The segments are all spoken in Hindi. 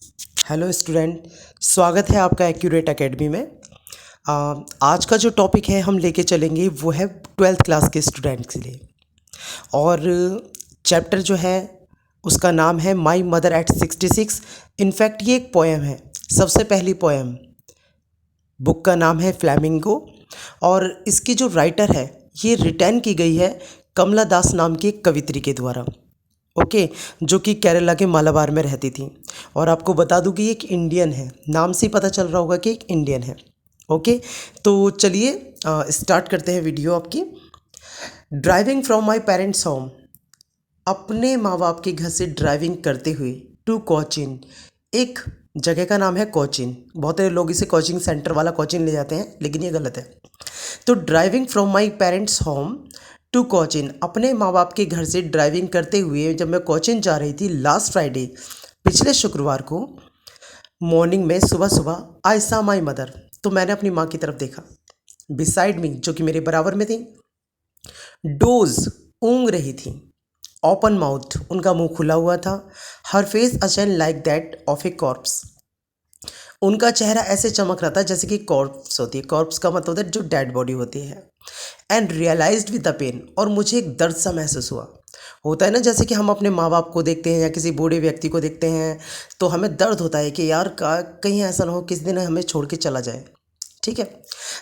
हेलो स्टूडेंट, स्वागत है आपका एक्यूरेट एकेडमी में। आज का जो टॉपिक है हम लेके चलेंगे वो है ट्वेल्थ क्लास के स्टूडेंट्स के लिए। और चैप्टर जो है उसका नाम है माई मदर एट 66। इनफैक्ट ये एक पोएम है, सबसे पहली पोएम। बुक का नाम है फ्लैमिंगो और इसकी जो राइटर है ये रिटर्न की गई है कमला दास नाम की एक कवित्री के द्वारा। ओके, जो कि केरला के मालाबार में रहती थी। और आपको बता दूं कि ये एक इंडियन है, नाम से ही पता चल रहा होगा कि एक इंडियन है। ओके, तो चलिए स्टार्ट करते हैं वीडियो आपकी। Driving from my parents home, अपने माँ बाप के घर से ड्राइविंग करते हुए टू कोचीन। एक जगह का नाम है कोचीन, बहुत सारे लोग इसे कोचिंग सेंटर वाला कोचीन ले जाते हैं, लेकिन ये गलत है। तो driving from my parents home to Cochin, अपने माँ बाप के घर से ड्राइविंग करते हुए जब मैं कोचीन जा रही थी लास्ट फ्राइडे, पिछले शुक्रवार को मॉर्निंग में सुबह सुबह आई सा माई मदर, तो मैंने अपनी माँ की तरफ देखा। बिसाइड मी, जो कि मेरे बराबर में थी, डोज ऊँग रही थी, ओपन माउथ, उनका मुंह खुला हुआ था। Her face ashen like that of a corpse, उनका चेहरा ऐसे चमक रहा था जैसे कि कॉर्प्स होती है। कॉर्प्स का मतलब होता है जो डेड बॉडी होती है। And realised with the pain, और मुझे एक दर्द सा महसूस हुआ। होता है ना, जैसे कि हम अपने माँ बाप को देखते हैं या किसी बूढ़े व्यक्ति को देखते हैं तो हमें दर्द होता है कि यार कहीं ऐसा ना हो किसी दिन हमें छोड़ के चला जाए। ठीक है,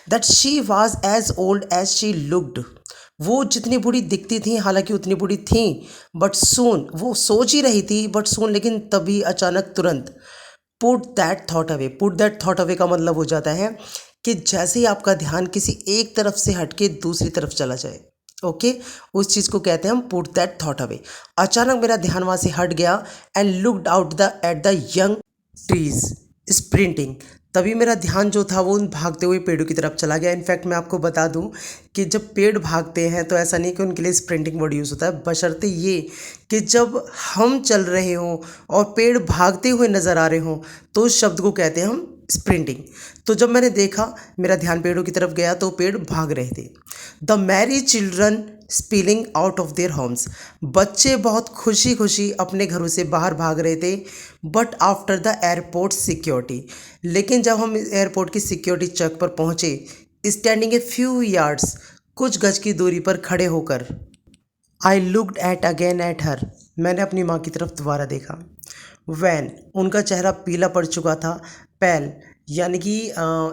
that she was as old as she looked, वो जितनी बूढ़ी दिखती थी हालांकि उतनी बूढ़ी थी। बट सून, वो सोच ही रही थी बट सून, लेकिन तभी अचानक तुरंत put that thought away. Put that thought away का मतलब हो जाता है कि जैसे ही आपका ध्यान किसी एक तरफ से हटके दूसरी तरफ चला जाए। ओके, उस चीज़ को कहते हैं हम पुट दैट थॉट अवे। अचानक मेरा ध्यान वहाँ से हट गया and looked out the at the young trees sprinting, तभी मेरा ध्यान जो था वो उन भागते हुए पेड़ों की तरफ चला गया। इनफैक्ट मैं आपको बता दूं कि जब पेड़ भागते हैं तो ऐसा नहीं कि उनके लिए स्प्रिंटिंग वर्ड यूज़ होता है, बशर्ते ये कि जब हम चल रहे हों और पेड़ भागते हुए नज़र आ रहे हों तो उस शब्द को कहते हैं हम स्प्रिंटिंग। तो जब मैंने देखा, मेरा ध्यान पेड़ों की तरफ गया तो पेड़ भाग रहे थे। The Mary children spilling out of their homes, बच्चे बहुत खुशी खुशी अपने घरों से बाहर भाग रहे थे। But after the airport security, लेकिन जब हम एयरपोर्ट की सिक्योरिटी चेक पर पहुंचे, स्टैंडिंग ए फ्यू यार्ड्स, कुछ गज की दूरी पर खड़े होकर, I looked at again at her, मैंने अपनी माँ की तरफ दोबारा देखा। वैन, उनका चेहरा पीला पड़ चुका था। पैल, यानी कि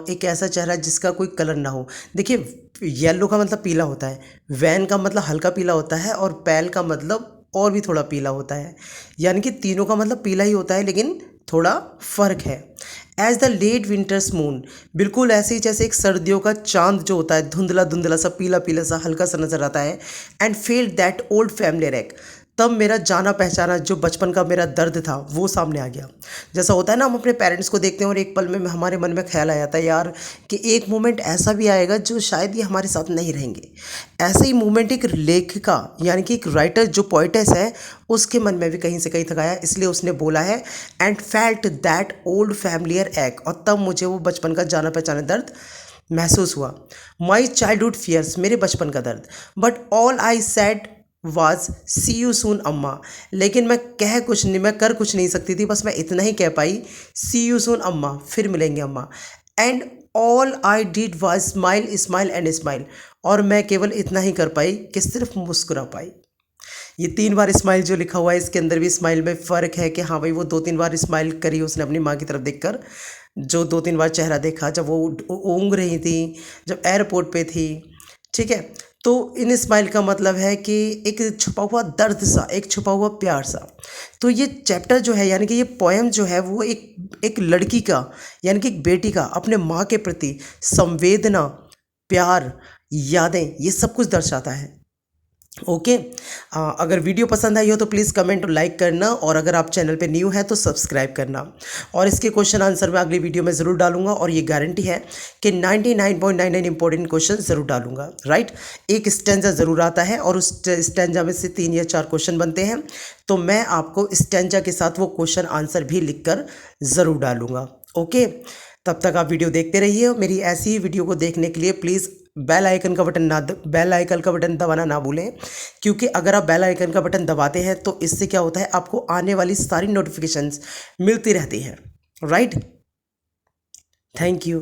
एक ऐसा चेहरा जिसका कोई कलर ना हो। देखिए, येलो का मतलब पीला होता है, वैन का मतलब हल्का पीला होता है, और पैल का मतलब और भी थोड़ा पीला होता है। यानी कि तीनों का मतलब पीला ही होता है, लेकिन थोड़ा फर्क है। As the late winter's moon, बिल्कुल ऐसे ही जैसे एक सर्दियों का चांद जो होता है, धुंधला धुंधला सा, पीला पीला सा, हल्का सा नजर आता है। And feel that old family rack, तब मेरा जाना पहचाना जो बचपन का मेरा दर्द था वो सामने आ गया। जैसा होता है ना, हम अपने पेरेंट्स को देखते हैं और एक पल में हमारे मन में ख्याल आ जाता है यार कि एक मोमेंट ऐसा भी आएगा जो शायद ये हमारे साथ नहीं रहेंगे। ऐसे ही मोमेंट एक लेखिका यानी कि एक राइटर जो पोइटेस है उसके मन में भी कहीं से कहीं तक आया, इसलिए उसने बोला है and felt that old familiar एक, और तब मुझे वो बचपन का जाना पहचाना दर्द महसूस हुआ। माई चाइल्डहुड फियर्स, मेरे बचपन का दर्द। But all I said was see you soon अम्मा, लेकिन मैं कह कुछ नहीं, मैं कर कुछ नहीं सकती थी, बस मैं इतना ही कह पाई, सी यू सून अम्मा, फिर मिलेंगे अम्मा। And all I did was smile smile and smile, और मैं केवल इतना ही कर पाई कि सिर्फ मुस्कुरा पाई। ये 3 बार स्माइल जो लिखा हुआ है इसके अंदर भी स्माइल में फ़र्क है कि हाँ भाई वो 2-3 बार स्माइल करी उसने अपनी माँ की तरफ देखकर, जो 2-3 बार चेहरा देखा जब वो ऊँग रही थी, जब एयरपोर्ट पे थी। ठीक है, तो इन स्माइल का मतलब है कि एक छुपा हुआ दर्द सा, एक छुपा हुआ प्यार सा। तो ये चैप्टर जो है यानी कि ये पोएम जो है वो एक लड़की का यानी कि एक बेटी का अपने माँ के प्रति संवेदना, प्यार, यादें, ये सब कुछ दर्शाता है। ओके, अगर वीडियो पसंद आई हो तो प्लीज़ कमेंट और लाइक करना, और अगर आप चैनल पे न्यू है तो सब्सक्राइब करना। और इसके क्वेश्चन आंसर मैं अगली वीडियो में ज़रूर डालूंगा, और ये गारंटी है कि 99.99 इंपॉर्टेंट क्वेश्चन ज़रूर डालूंगा। राइट, एक स्टेंजा ज़रूर आता है और उस स्टेंजा में से 3 या 4 क्वेश्चन बनते हैं, तो मैं आपको स्टेंजा के साथ वो क्वेश्चन आंसर भी लिख कर ज़रूर डालूंगा। ओके, तब तक आप वीडियो देखते रहिए। मेरी ऐसी ही वीडियो को देखने के लिए प्लीज़ बेल आइकन का बटन दबाना ना भूलें, क्योंकि अगर आप बेल आइकन का बटन दबाते हैं तो इससे क्या होता है, आपको आने वाली सारी नोटिफिकेशंस मिलती रहती हैं, राइट। Thank you.